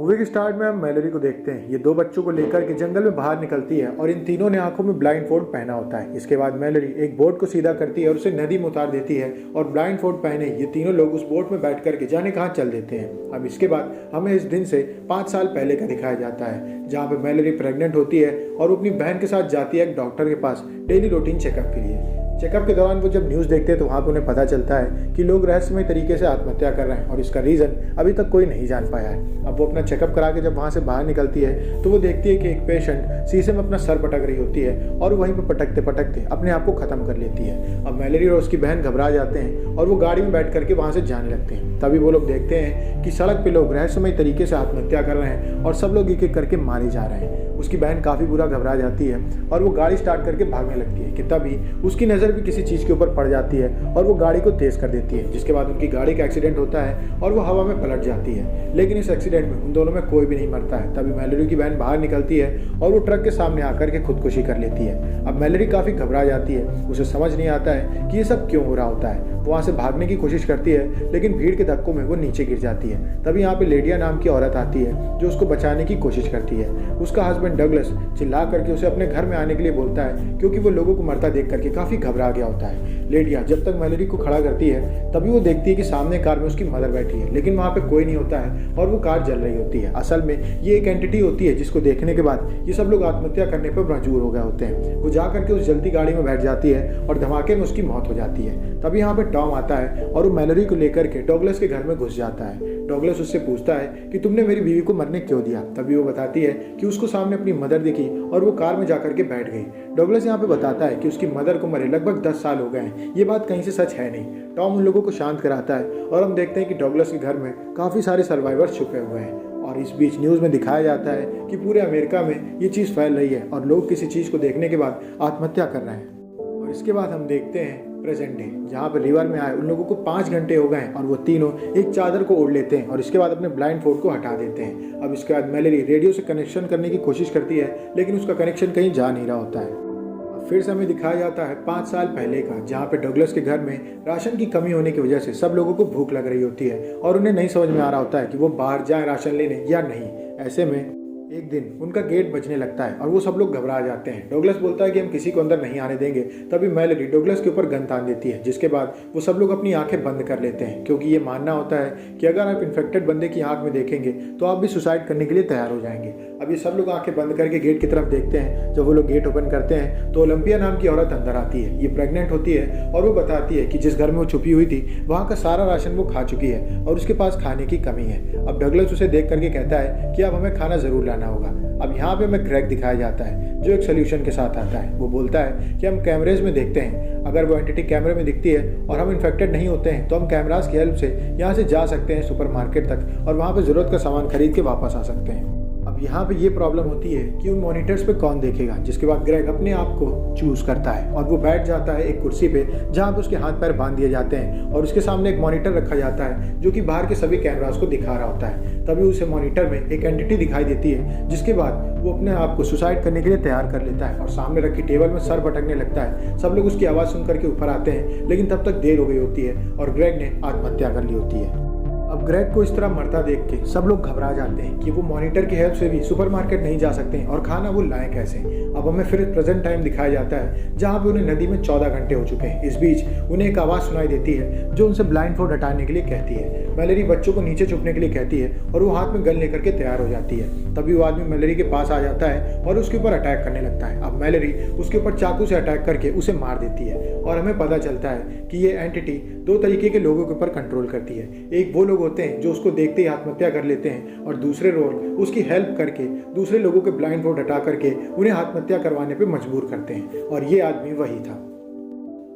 Movie के start में हम मैलोरी को देखते हैं। ये दो बच्चों को लेकर के जंगल में बाहर निकलती है और इन तीनों ने आंखों में ब्लाइंड फोल्ड पहना होता है। इसके बाद मैलोरी एक बोट को सीधा करती है और उसे नदी में उतार देती है और ब्लाइंड फोल्ड पहने ये तीनों लोग उस बोट में बैठ करके जाने कहाँ चल देते हैं। अब इसके बाद हमें इस दिन से 5 साल पहले का दिखाया जाता है, जहाँ पे मैलोरी प्रेग्नेंट होती है और वो अपनी बहन के साथ जाती है एक डॉक्टर के पास डेली रूटीन चेकअप के लिए। चेकअप के दौरान वो जब न्यूज़ देखते हैं तो वहाँ पे उन्हें पता चलता है कि लोग रहस्यमय तरीके से आत्महत्या कर रहे हैं और इसका रीज़न अभी तक कोई नहीं जान पाया है। अब वो अपना चेकअप करा के जब वहाँ से बाहर निकलती है तो वो देखती है कि एक पेशेंट शीशे में अपना सर पटक रही होती है और वहीं पर पटकते पटकते अपने आप को ख़त्म कर लेती है। अब मैलोरी और उसकी बहन घबरा जाते हैं और वो गाड़ी में बैठ करके वहाँ से जाने लगते हैं। तभी वो लोग देखते हैं कि सड़क पर लोग रहस्यमय तरीके से आत्महत्या कर रहे हैं और सब लोग एक एक करके मारे जा रहे हैं। उसकी बहन काफ़ी बुरा घबरा जाती है और वो गाड़ी स्टार्ट करके भागने लगती है कि तभी उसकी नज़र भी किसी चीज़ के ऊपर पड़ जाती है और वो गाड़ी को तेज़ कर देती है, जिसके बाद उनकी गाड़ी का एक्सीडेंट होता है और वो हवा में पलट जाती है। लेकिन इस एक्सीडेंट में उन दोनों में कोई भी नहीं मरता है। तभी मैलोरी की बहन बाहर निकलती है और वो ट्रक के सामने आकर के खुदकुशी कर लेती है। अब मैलोरी काफ़ी घबरा जाती है, उसे समझ नहीं आता है कि ये सब क्यों हो रहा होता है। वो वहाँ से भागने की कोशिश करती है लेकिन भीड़ के धक्कों में वो नीचे गिर जाती है। तभी यहाँ पे लेडिया नाम की औरत आती है जो उसको बचाने की कोशिश करती है। उसका हस्बैंड डगलस चिल्ला करके उसे अपने घर में आने के लिए बोलता है क्योंकि वो लोगों को मरता देख करके काफ़ी घबरा गया होता है। लेडिया जब तक मैलोरी को खड़ा करती है तभी वो देखती है कि सामने कार में उसकी मदर बैठी है, लेकिन वहाँ पे कोई नहीं होता है और वो कार जल रही होती है। असल में ये एक एंटिटी होती है जिसको देखने के बाद ये सब लोग आत्महत्या करने पर मजबूर हो गए होते हैं। वो जा करके उस जलती गाड़ी में बैठ जाती है और धमाके में उसकी मौत हो जाती है। तभी यहाँ पे टॉम आता है और वो मैलोरी को लेकर के डगलस के घर में घुस जाता है। डगलस उससे पूछता है कि तुमने मेरी बीवी को मरने क्यों दिया। तभी वो बताती है कि उसको सामने अपनी मदर दिखी और वो कार में जाकर के बैठ गई। डगलस यहाँ पे बताता है कि उसकी मदर को मरे लगभग 10 साल हो गए हैं, ये बात कहीं से सच है नहीं। टॉम उन लोगों को शांत कराता है और हम देखते हैं कि डगलस के घर में काफ़ी सारे सर्वाइवर्स छुपे हुए हैं। और इस बीच न्यूज़ में दिखाया जाता है कि पूरे अमेरिका में ये चीज़ फैल रही है और लोग किसी चीज़ को देखने के बाद आत्महत्या कर रहे हैं। और इसके बाद हम देखते हैं प्रेजेंट डे, जहाँ पर रिवर में आए उन लोगों को 5 घंटे हो गए हैं और वो तीनों एक चादर को ओढ़ लेते हैं और इसके बाद अपने ब्लाइंड फोल्ड को हटा देते हैं। अब इसके बाद मैलोरी रेडियो से कनेक्शन करने की कोशिश करती है लेकिन उसका कनेक्शन कहीं जा नहीं रहा होता है। फिर से हमें दिखाया जाता है 5 साल पहले का, जहाँ पे डगलस के घर में राशन की कमी होने की वजह से सब लोगों को भूख लग रही होती है और उन्हें नहीं समझ में आ रहा होता है कि वो बाहर जाएं राशन लेने या नहीं। ऐसे में एक दिन उनका गेट बजने लगता है और वो सब लोग घबरा जाते हैं। डगलस बोलता है कि हम किसी को अंदर नहीं आने देंगे। तभी मैलोरी डगलस के ऊपर गन तान देती है, जिसके बाद वो सब लोग अपनी आंखें बंद कर लेते हैं क्योंकि ये मानना होता है कि अगर आप इन्फेक्टेड बंदे की आंख में देखेंगे तो आप भी सुसाइड करने के लिए तैयार हो जाएंगे। अब ये सब लोग आंखें बंद करके गेट की तरफ देखते हैं। जब वो लोग गेट ओपन करते हैं तो ओलंपिया नाम की औरत अंदर आती है। ये प्रेग्नेंट होती है और वो बताती है कि जिस घर में वो छुपी हुई थी वहाँ का सारा राशन वो खा चुकी है और उसके पास खाने की कमी है। अब डगलस उसे देख करके कहता है कि अब हमें खाना ज़रूर लाना होगा। अब यहाँ पे हमें ग्रेग दिखाया जाता है जो एक सोल्यूशन के साथ आता है। वो बोलता है कि हम कैमरेज में देखते हैं, अगर वो एंटिटी कैमरे में दिखती है और हम इन्फेक्टेड नहीं होते हैं तो हम कैमराज की हेल्प से यहाँ से जा सकते हैं सुपरमार्केट तक और वहाँ पे ज़रूरत का सामान खरीद के वापस आ सकते हैं। अब यहाँ पे ये प्रॉब्लम होती है कि उन मॉनिटर्स पे कौन देखेगा, जिसके बाद ग्रेग अपने आप को चूज़ करता है और वो बैठ जाता है एक कुर्सी पे जहाँ पे उसके हाथ पैर बांध दिए जाते हैं और उसके सामने एक मॉनिटर रखा जाता है जो कि बाहर के सभी कैमरास को दिखा रहा होता है। तभी उसे मॉनिटर में एक एंटिटी दिखाई देती है, जिसके बाद वो अपने आप को सुसाइड करने के लिए तैयार कर लेता है और सामने रखी टेबल में सर भटकने लगता है। सब लोग उसकी आवाज़ सुन करके ऊपर आते हैं लेकिन तब तक देर हो गई होती है और ग्रेग ने आत्महत्या कर ली होती है। अब ग्रेग को इस तरह मरता देख के सब लोग घबरा जाते हैं कि वो मॉनिटर की हेल्प से भी सुपरमार्केट नहीं जा सकते हैं और खाना वो लाएं कैसे। अब हमें फिर प्रेजेंट टाइम दिखाया जाता है जहाँ पे उन्हें नदी में 14 घंटे हो चुके हैं। इस बीच उन्हें एक आवाज़ सुनाई देती है जो उनसे ब्लाइंड फोल्ड हटाने के लिए कहती है। मैलोरी बच्चों को नीचे छुपने के लिए कहती है और वो हाथ में गन लेकर के तैयार हो जाती है। तभी वो आदमी मैलोरी के पास आ जाता है और उसके ऊपर अटैक करने लगता है। अब मैलोरी उसके ऊपर चाकू से अटैक करके उसे मार देती है और हमें पता चलता है कि ये एंटिटी 2 तरीके के लोगों के ऊपर कंट्रोल करती है। एक वो लोग होते हैं जो उसको देखते ही आत्महत्या कर लेते हैं और दूसरे रोल उसकी हेल्प करके दूसरे लोगों के ब्लाइंड फोल्ड हटा करके उन्हें आत्महत्या करवाने पे मजबूर करते हैं और ये आदमी वही था।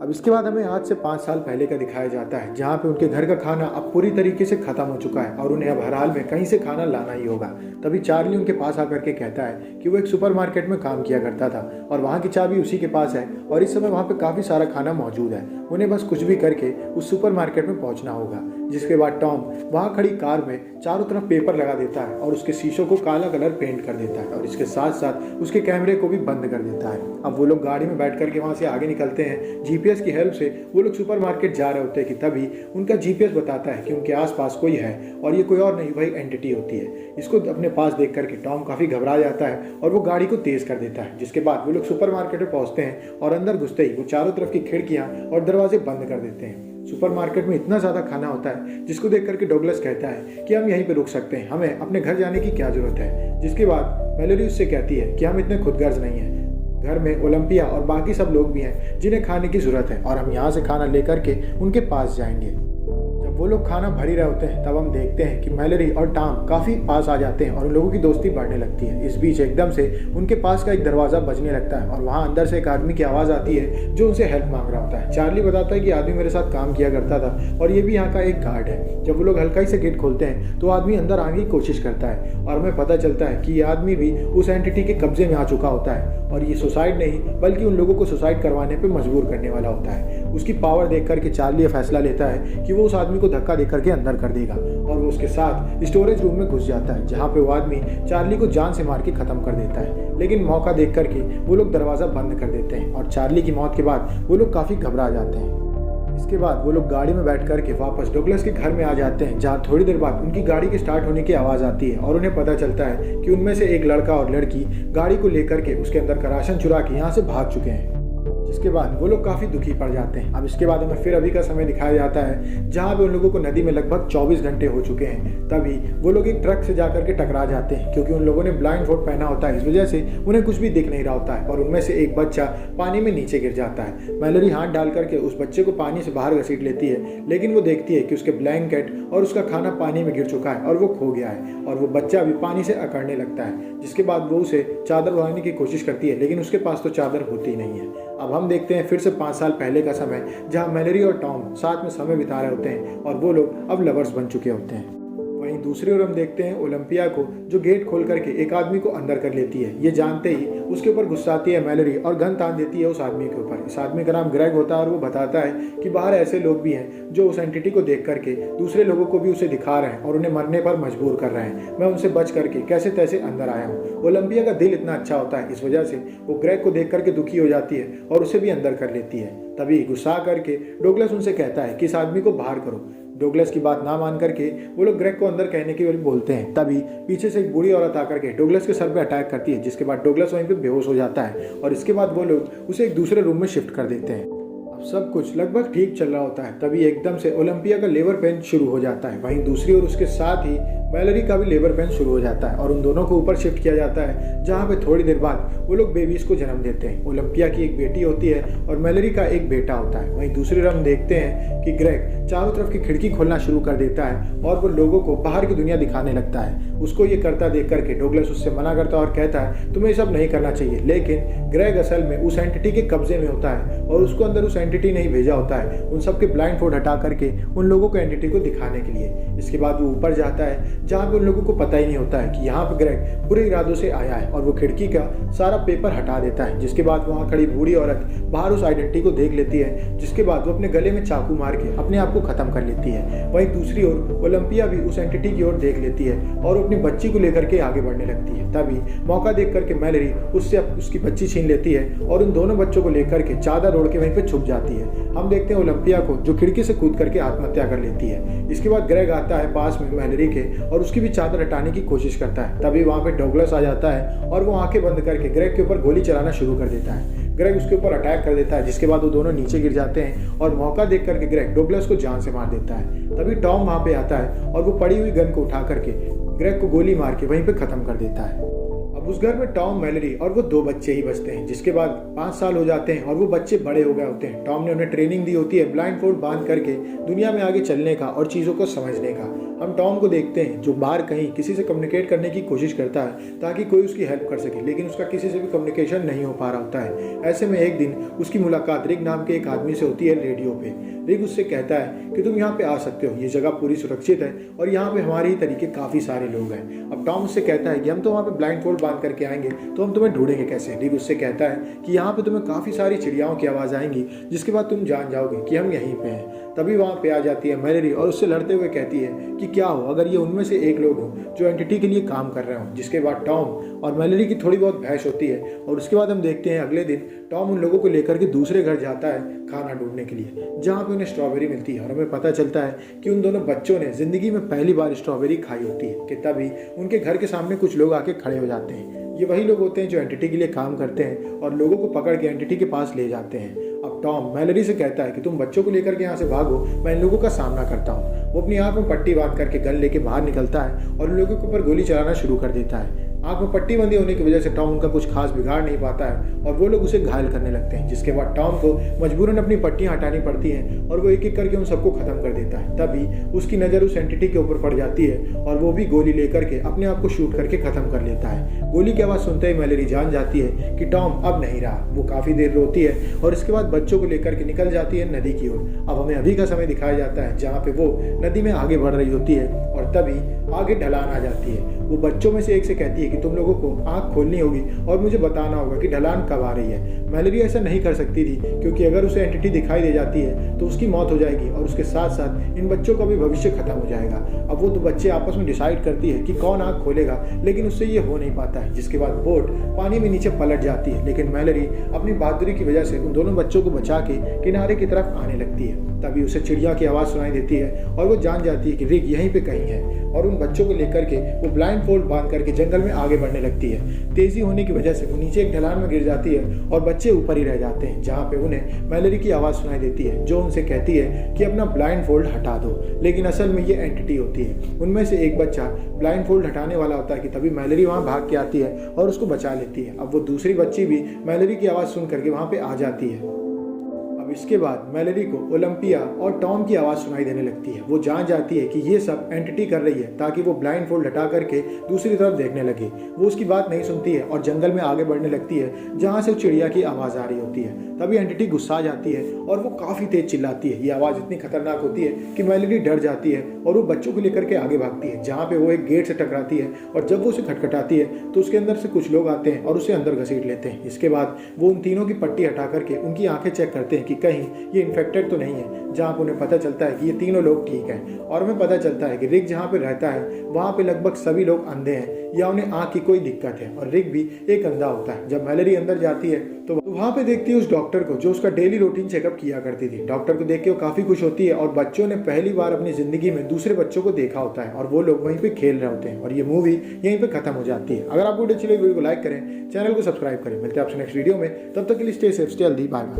अब इसके बाद हमें आज से 5 साल पहले का दिखाया जाता है जहाँ पे उनके घर का खाना अब पूरी तरीके से खत्म हो चुका है और उन्हें अब हर हाल में कहीं से खाना लाना ही होगा। तभी चार्ली उनके पास आकर के कहता है कि वो एक सुपरमार्केट में काम किया करता था और वहाँ की चाबी उसी के पास है और इस समय वहाँ पे काफ़ी सारा खाना मौजूद है। उन्हें बस कुछ भी करके उस सुपरमार्केट में पहुँचना होगा। जिसके बाद टॉम वहाँ खड़ी कार में चारों तरफ पेपर लगा देता है और उसके शीशों को काला कलर पेंट कर देता है और इसके साथ साथ उसके कैमरे को भी बंद कर देता है। अब वो लोग गाड़ी में बैठ करके वहाँ से आगे निकलते हैं। GPS जीपीएस की हेल्प से वो लोग सुपरमार्केट जा रहे होते हैं कि तभी उनका जीपीएस बताता है कि उनके आसपास कोई है और ये कोई और नहीं वही एंटिटी होती है। इसको अपने पास देख करके टॉम काफ़ी घबरा जाता है और वो गाड़ी को तेज़ कर देता है। जिसके बाद वो लोग सुपरमार्केट में पहुंचते हैं और अंदर घुसते ही वो चारों तरफ की खिड़कियाँ और दरवाजे बंद कर देते हैं। सुपरमार्केट में इतना ज़्यादा खाना होता है जिसको देख करके डगलस कहता है कि हम यहीं पे रुक सकते हैं, हमें अपने घर जाने की क्या ज़रूरत है। जिसके बाद मैलोरी उससे कहती है कि हम इतने खुदगर्ज नहीं हैं, घर में ओलंपिया और बाकी सब लोग भी हैं जिन्हें खाने की ज़रूरत है और हम यहाँ से खाना लेकर के उनके पास जाएंगे। जब वो लोग खाना भर ही रहे होते हैं तब हम देखते हैं कि मैलोरी और टॉम काफ़ी पास आ जाते हैं और उन लोगों की दोस्ती बढ़ने लगती है। इस बीच एकदम से उनके पास का एक दरवाज़ा बजने लगता है और वहाँ अंदर से एक आदमी की आवाज़ आती है जो उनसे हेल्प मांग रहा होता है। चार्ली बताता है कि आदमी मेरे साथ काम किया करता था और ये भी यहाँ का एक गार्ड है। जब वो लोग हल्का ही से गेट खोलते हैं तो आदमी अंदर आने की कोशिश करता है और हमें पता चलता है कि ये आदमी भी उस एंटिटी के कब्जे में आ चुका होता है और ये सुसाइड नहीं बल्कि उन लोगों को सुसाइड करवाने पर मजबूर करने वाला होता है। उसकी पावर देख करके चार्ली ये फैसला लेता है कि वो उस आदमी को धक्का दे करके अंदर कर देगा और वो उसके साथ स्टोरेज रूम में घुस जाता है जहाँ पे वो आदमी चार्ली को जान से मार के खत्म कर देता है। लेकिन मौका देख करके वो लोग दरवाज़ा बंद कर देते हैं और चार्ली की मौत के बाद वो लोग काफ़ी घबरा जाते हैं। इसके बाद वो लोग गाड़ी में बैठ करके वापस डगलस के घर में आ जाते हैं जहाँ थोड़ी देर बाद उनकी गाड़ी के स्टार्ट होने की आवाज़ आती है और उन्हें पता चलता है कि उनमें से एक लड़का और लड़की गाड़ी को लेकर के उसके अंदर का राशन चुरा के यहाँ से भाग चुके हैं। जिसके बाद वो लोग काफ़ी दुखी पड़ जाते हैं। अब इसके बाद हमें फिर अभी का समय दिखाया जाता है जहाँ पे उन लोगों को नदी में लगभग 24 घंटे हो चुके हैं। तभी वो लोग एक ट्रक से जाकर के टकरा जाते हैं क्योंकि उन लोगों ने ब्लाइंड फोल्ड पहना होता है, इस वजह से उन्हें कुछ भी दिख नहीं रहा होता है और उनमें से एक बच्चा पानी में नीचे गिर जाता है। मैलोरी हाथ डाल करके उस बच्चे को पानी से बाहर घसीट लेती है लेकिन वो देखती है कि उसके ब्लैंकेट और उसका खाना पानी में गिर चुका है और वो खो गया है और वो बच्चा भी पानी से अकड़ने लगता है। जिसके बाद वो उसे चादर उड़ाने की कोशिश करती है लेकिन उसके पास तो चादर होती नहीं है। अब हम देखते हैं फिर से 5 साल पहले का समय जहां मैलोरी और टॉम साथ में समय बिता रहे होते हैं और वो लोग अब लवर्स बन चुके होते हैं। वहीं दूसरी ओर हम देखते हैं ओलंपिया को जो गेट खोल करके एक आदमी को अंदर कर लेती है। ये जानते ही उसके ऊपर गुस्साती है मैलोरी और गन तान देती है उस आदमी के ऊपर। इस आदमी का नाम ग्रेग होता है और वो बताता है कि बाहर ऐसे लोग भी हैं जो उस एंटिटी को देख करके दूसरे लोगों को भी उसे दिखा रहे हैं और उन्हें मरने पर मजबूर कर रहे हैं। मैं उनसे बच करके कैसे तैसे अंदर आया हूँ। ओलंपिया का दिल इतना अच्छा होता है, इस वजह से वो ग्रेग को देख करके दुखी हो जाती है और उसे भी अंदर कर लेती है। तभी गुस्सा करके डगलस उनसे कहता है कि इस आदमी को बाहर करो। डगलस की बात ना मान करके वो लोग ग्रेग को अंदर कहने की बोलते हैं। तभी पीछे से एक बूढ़ी औरत आकर के डगलस के सर पे अटैक करती है जिसके बाद डगलस वहीं पे बेहोश हो जाता है और इसके बाद वो लोग उसे एक दूसरे रूम में शिफ्ट कर देते हैं। अब सब कुछ लगभग ठीक चल रहा होता है तभी एकदम से ओलंपिया का लेबर पेन शुरू हो जाता है। वहीं दूसरी ओर उसके साथ ही मैलोरी का भी लेबर पेन शुरू हो जाता है और उन दोनों को ऊपर शिफ्ट किया जाता है जहाँ पे थोड़ी देर बाद वो लोग बेबीज को जन्म देते हैं। ओलंपिया की एक बेटी होती है और मैलोरी का एक बेटा होता है। वहीं दूसरी ओर हम देखते हैं कि ग्रेग चारों तरफ की खिड़की खोलना शुरू कर देता है और वो लोगों को बाहर की दुनिया दिखाने लगता है। उसको ये करता देख करके डगलस उससे मना करता है और कहता है तुम्हें ये सब नहीं करना चाहिए। लेकिन ग्रेग असल में उस एंटिटी के कब्जे में होता है और उसको अंदर उस एंटिटी नहीं भेजा होता है उन सबके ब्लाइंड फोल्ड हटा करके उन लोगों को एंटिटी को दिखाने के लिए। इसके बाद वो ऊपर जाता है जहाँ पे उन लोगों को पता ही नहीं होता है कि यहाँ पे ग्रेग बुरे इरादों से आया है और वो खिड़की का सारा पेपर हटा देता है। जिसके बाद वहाँ खड़ी बूढ़ी औरत बाहर उस आइडेंटिटी को देख लेती है जिसके बाद वो अपने गले में चाकू मार के अपने आप को खत्म कर लेती है। वहीं दूसरी ओर ओलंपिया भी उस एंटिटी की ओर देख लेती है और अपनी बच्ची को लेकर के आगे बढ़ने लगती है। तभी मौका देख करके मैलोरी उससे उसकी बच्ची छीन लेती है और उन दोनों बच्चों को लेकर के चादर ओढ़ के वहीं पे छुप जाती है। हम देखते हैं ओलंपिया को जो खिड़की से कूद करके आत्महत्या कर लेती है। इसके बाद ग्रेग आता है पास में मैलोरी के और उसकी भी चादर हटाने की कोशिश करता है। तभी वहाँ पे डगलस आ जाता है और वो आंखें बंद करके ग्रेग के ऊपर गोली चलाना शुरू कर देता है। ग्रेग उसके ऊपर अटैक कर देता है जिसके बाद वो दोनों नीचे गिर जाते हैं और मौका देख करके ग्रेग डगलस को जान से मार देता है। तभी टॉम वहाँ पे आता है और वो पड़ी हुई गन को उठा करके ग्रेग को गोली मार के वहीं पे खत्म कर देता है। अब उस घर में टॉम, मैलोरी और वो 2 बच्चे ही बचते हैं। जिसके बाद 5 साल हो जाते हैं और वो बच्चे बड़े हो गए होते हैं। टॉम ने उन्हें ट्रेनिंग दी होती है ब्लाइंड फोल्ड बांध करके दुनिया में आगे चलने का और चीज़ों को समझने का। हम टॉम को देखते हैं जो बाहर कहीं किसी से कम्युनिकेट करने की कोशिश करता है ताकि कोई उसकी हेल्प कर सके, लेकिन उसका किसी से भी कम्युनिकेशन नहीं हो पा रहा होता है। ऐसे में एक दिन उसकी मुलाकात रिग नाम के एक आदमी से होती है रेडियो पे। रिग उससे कहता है कि तुम यहाँ पे आ सकते हो, ये जगह पूरी सुरक्षित है और यहाँ पे हमारे ही तरीके काफ़ी सारे लोग हैं। अब टॉम उससे कहता है कि हम तो वहाँ पे ब्लाइंड फोल्ड बांध करके आएंगे तो हम तुम्हें ढूंढेंगे कैसे। रिग उससे कहता है कि यहाँ पे तुम्हें काफ़ी सारी चिड़ियाओं की आवाज़ आएंगी जिसके बाद तुम जान जाओगे कि हम यहीं पे हैं। तभी वहाँ पे आ जाती है मैलरी और उससे लड़ते हुए कहती है कि क्या हो अगर ये उनमें से एक लोग हो जो एंटिटी के लिए काम कर रहे हो। जिसके बाद टॉम और मैलरी की थोड़ी बहुत बहस होती है और उसके बाद हम देखते हैं अगले दिन टॉम उन लोगों को लेकर के दूसरे घर जाता है खाना ढूंढने के लिए, जहाँ पे उन्हें स्ट्रॉबेरी मिलती है और हमें पता चलता है कि उन दोनों बच्चों ने जिंदगी में पहली बार स्ट्रॉबेरी खाई होती है कि तभी उनके घर के सामने कुछ लोग आके खड़े हो जाते हैं। ये वही लोग होते हैं जो एंटिटी के लिए काम करते हैं और लोगों को पकड़ के एंटिटी के पास ले जाते हैं। अब टॉम मैलरी से कहता है कि तुम बच्चों को लेकर के यहाँ से भागो, मैं इन लोगों का सामना करता हूँ। वो अपनी आंख में पट्टी बांध करके गन लेके बाहर निकलता है और उन लोगों के ऊपर गोली चलाना शुरू कर देता है। आंख में पट्टी बंदी होने की वजह से टॉम उनका कुछ खास बिगाड़ नहीं पाता है और वो लोग उसे घायल करने लगते हैं। जिसके बाद टॉम को मजबूरन अपनी पट्टियां हटानी पड़ती हैं और वो एक एक करके उन सबको खत्म कर देता है। तभी उसकी नज़र उस एंटिटी के ऊपर पड़ जाती है और वो भी गोली लेकर के अपने आप को शूट करके खत्म कर लेता है। गोली की आवाज़ सुनते ही मैलरी जान जाती है कि टॉम अब नहीं रहा। वो काफ़ी देर रोती है और इसके बाद बच्चों को लेकर के निकल जाती है नदी की ओर। अब हमें अभी का समय दिखाया जाता है जहाँ पे वो नदी में आगे बढ़ रही होती है और तभी आगे ढलान आ जाती है। वो बच्चों में से एक से कहती है कि तुम लोगों को आंख खोलनी होगी और मुझे बताना होगा कि ढलान कब आ रही है। मैलरी ऐसा नहीं कर सकती थी क्योंकि अगर उसे एंटिटी दिखाई दे जाती है तो उसकी मौत हो जाएगी और उसके साथ साथ इन बच्चों का भी भविष्य खत्म हो जाएगा। अब वो दो बच्चे आपस में डिसाइड करती है कि कौन आंख खोलेगा, लेकिन उससे ये हो नहीं पाता है। जिसके बाद बोट पानी में नीचे पलट जाती है, लेकिन मैलरी अपनी बहादुरी की वजह से उन दोनों बच्चों को बचा के किनारे की तरफ आने लगती है। तभी उसे चिड़िया की आवाज़ सुनाई देती है और वो जान जाती है कि रिग यहीं पे कहीं है और उन बच्चों को लेकर के वो ब्लाइंड फोल्ड बांध करके जंगल में आगे बढ़ने लगती है। तेजी होने की वजह से वो नीचे एक ढलान में गिर जाती है और बच्चे ऊपर ही रह जाते हैं, जहाँ पे उन्हें मैलरी की आवाज़ सुनाई देती है जो उनसे कहती है कि अपना ब्लाइंड फोल्ड हटा दो। लेकिन असल में ये एंटिटी होती है। उनमें से एक बच्चा ब्लाइंड फोल्ड हटाने वाला होता है कि तभी मैलरी वहाँ भाग के आती है और उसको बचा लेती है। अब वो दूसरी बच्ची भी मैलरी की आवाज़ सुन करके वहाँ पे आ जाती है। अब इसके बाद मैलरी को ओलंपिया और टॉम की आवाज़ सुनाई देने लगती है। वो जान जाती है कि ये सब एंटिटी कर रही है ताकि वो ब्लाइंड फोल्ड हटा करके दूसरी तरफ देखने लगे। वो उसकी बात नहीं सुनती है और जंगल में आगे बढ़ने लगती है जहाँ से चिड़िया की आवाज़ आ रही होती है। तभी एंटिटी गुस्सा जाती है और वो काफ़ी तेज चिल्लाती है। ये आवाज़ इतनी खतरनाक होती है कि मैलरी डर जाती है और वो बच्चों को लेकर के आगे भागती है, जहाँ पे वो एक गेट से टकराती है और जब वो उसे खटखटाती है तो उसके अंदर से कुछ लोग आते हैं और उसे अंदर घसीट लेते हैं। इसके बाद वो उन तीनों की पट्टी हटा करके उनकी आंखें चेक करते हैं कि कहीं ये इन्फेक्टेड तो नहीं है, जहाँ पर उन्हें पता चलता है कि ये तीनों लोग ठीक हैं। और हमें पता चलता है कि रिग जहाँ पे रहता है वहाँ पे लगभग सभी लोग अंधे हैं या उन्हें आँख की कोई दिक्कत है और रिग भी एक अंधा होता है। जब मैलरी अंदर जाती है तो वहाँ पे देखती है उस डॉक्टर को जो उसका डेली रूटीन चेकअप किया करती थी। डॉक्टर को देख के वो काफ़ी खुश होती है और बच्चों ने पहली बार अपनी ज़िंदगी में दूसरे बच्चों को देखा होता है और वो लोग वहीं पे खेल रहे होते हैं और ये मूवी यहीं पे खत्म हो जाती है। अगर आपको वीडियो अच्छी लगी वीडियो को लाइक करें, चैनल को सब्सक्राइब करें। मिलते हैं आपसे नेक्स्ट वीडियो में, तब तक के लिए stay safe, stay healthy, bye bye.